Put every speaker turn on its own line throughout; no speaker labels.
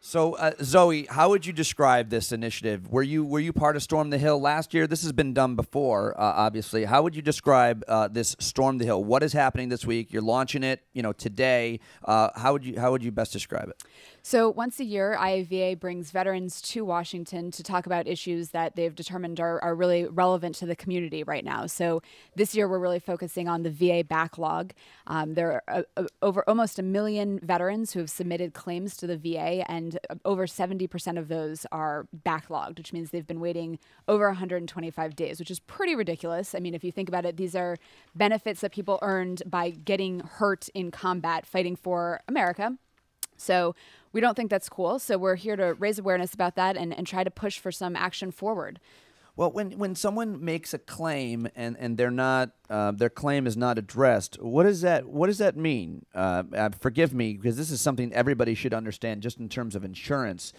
So, Zoe, how would you describe this initiative? Were you part of Storm the Hill last year? This has been done before, obviously. How would you describe this Storm the Hill? What is happening this week? You're launching it, today. How would you best describe it?
So once a year, IAVA brings veterans to Washington to talk about issues that they've determined are really relevant to the community right now. So this year, we're really focusing on the VA backlog. There are over almost 1 million veterans who have submitted claims to the VA, and over 70% of those are backlogged, which means they've been waiting over 125 days, which is pretty ridiculous. I mean, if you think about it, these are benefits that people earned by getting hurt in combat, fighting for America. So we don't think that's cool. So we're here to raise awareness about that and try to push for some action forward.
Well, when someone makes a claim and they're not their claim is not addressed, what does that mean? Forgive me, because this is something everybody should understand just in terms of insurance.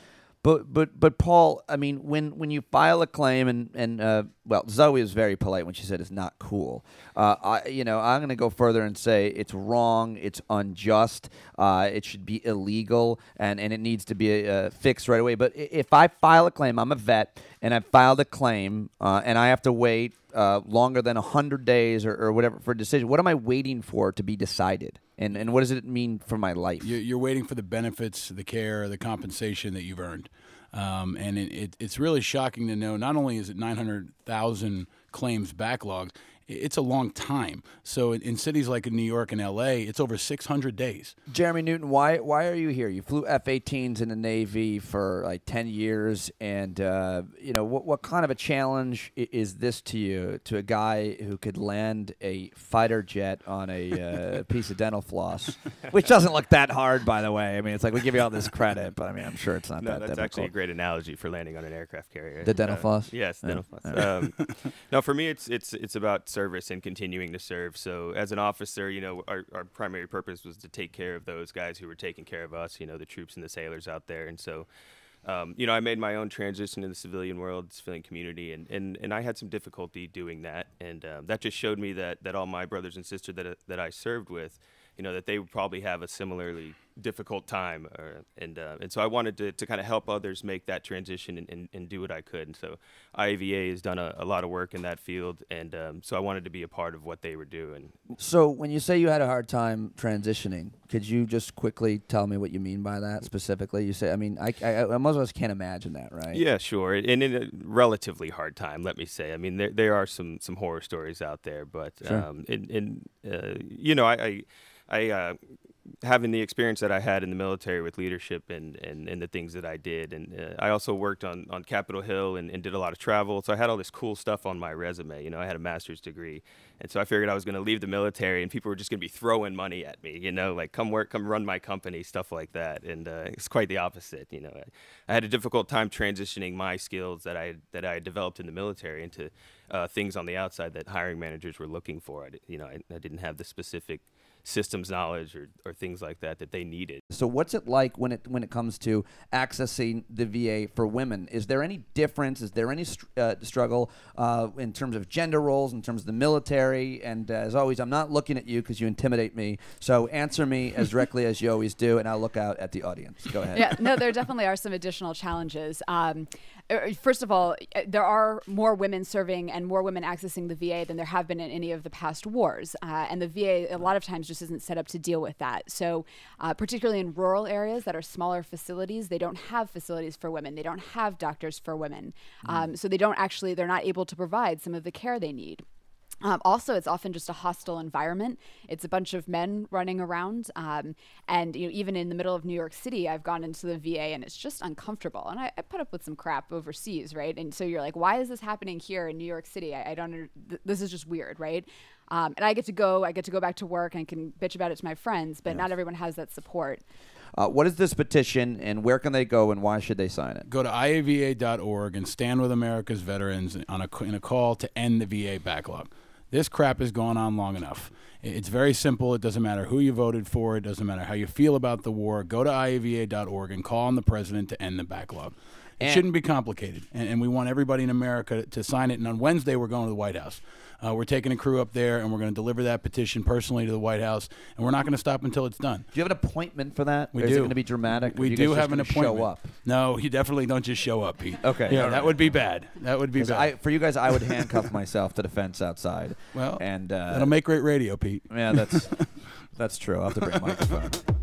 But Paul, I mean, when you file a claim and well, Zoe was very polite when she said it's not cool. I'm going to go further and say it's wrong, it's unjust, it should be illegal, and it needs to be fixed right away. But if I file a claim, I'm a vet, and I filed a claim, and I have to wait longer than 100 days or whatever for a decision, what am I waiting for to be decided? And what does it mean for my life?
You're waiting for the benefits, the care, the compensation that you've earned. And it's really shocking to know not only is it 900,000 claims backlogged, it's a long time. So in cities like in New York and L.A., it's over 600 days.
Jeremy Newtown, why are you here? You flew F-18s in the Navy for like 10 years, and what kind of a challenge is this to you, to a guy who could land a fighter jet on a piece of dental floss, which doesn't look that hard, by the way. I mean, it's like we give you all this credit, but I mean, I'm sure it's not that difficult.
That's actually a great analogy for landing on an aircraft carrier.
The dental floss?
Yes, dental floss. No, for me, it's about service and continuing to serve. So as an officer, our primary purpose was to take care of those guys who were taking care of us, the troops and the sailors out there. And so, I made my own transition in the civilian world, civilian community, and I had some difficulty doing that. And that just showed me that all my brothers and sisters that I served with, that they would probably have a similarly difficult time. And so I wanted to kind of help others make that transition and do what I could. And so IAVA has done a lot of work in that field. And so I wanted to be a part of what they were doing.
So when you say you had a hard time transitioning, could you just quickly tell me what you mean by that specifically? You say, I mean, I most of us can't imagine that, right?
Yeah, sure. And in a relatively hard time, let me say. I mean, there are some horror stories out there, but
sure.
I having the experience that I had in the military with leadership and the things that I did, and I also worked on Capitol Hill and did a lot of travel, so I had all this cool stuff on my resume. I had a master's degree, and so I figured I was going to leave the military and people were just going to be throwing money at me, like come work, come run my company, stuff like that. And it's quite the opposite. I had a difficult time transitioning my skills that I developed in the military into things on the outside that hiring managers were looking for. I didn't have the specific systems knowledge or things like that they needed.
So what's it like when it comes to accessing the VA for women? Is there any difference? Is there any struggle in terms of gender roles, in terms of the military? And as always, I'm not looking at you because you intimidate me. So answer me as directly as you always do, and I'll look out at the audience. Go ahead.
Yeah, no, there definitely are some additional challenges. First of all, there are more women serving and more women accessing the VA than there have been in any of the past wars. And the VA, a lot of times, just isn't set up to deal with that. So particularly in rural areas that are smaller facilities, they don't have facilities for women. They don't have doctors for women. So they're not able to provide some of the care they need. Also, it's often just a hostile environment. It's a bunch of men running around. And even in the middle of New York City, I've gone into the VA and it's just uncomfortable. And I put up with some crap overseas, right? And so you're like, why is this happening here in New York City? This is just weird, right? And I get to go back to work and can bitch about it to my friends, but not everyone has that support.
What is this petition, and where can they go, and why should they sign it?
Go to IAVA.org and stand with America's veterans in a call to end the VA backlog. This crap has gone on long enough. It's very simple. It doesn't matter who you voted for. It doesn't matter how you feel about the war. Go to IAVA.org and call on the president to end the backlog. It shouldn't be complicated, and we want everybody in America to sign it. And on Wednesday, we're going to the White House. We're taking a crew up there, and we're going to deliver that petition personally to the White House, and we're not going to stop until it's done.
Do you have an appointment for that?
We
or
do.
Is it going to be dramatic?
We do have an appointment.
Show up?
No, you definitely don't just show up, Pete.
Okay.
Yeah, that would be bad. That would be bad.
For you guys, I would handcuff myself to the fence outside.
Well,
and
that'll make great radio, Pete.
Yeah, that's true. I'll have to bring a microphone.